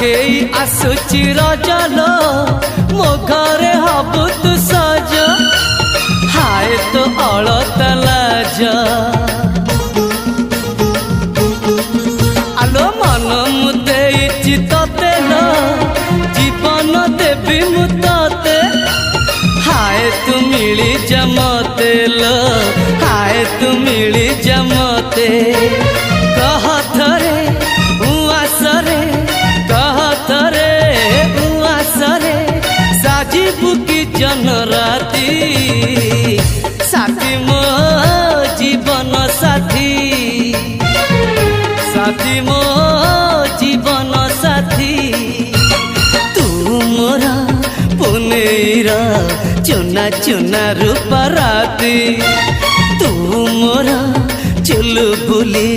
पाखेई आसुची रजलो मो घरे हबु तू सज हाय तो अलता लाज आलो मन मुते चितते लो जीवन देवी मुते हाय तू मिली जमते लो हाय तू मिली जमते कह थरे उआसरे कह थरे उआसरे साजिबु की जन राती साथी मो जीवन साथी साथी मो जीवन साथी तू मोरा पुनेरा चुना चुना रूप राती तू मोरा चुलबुली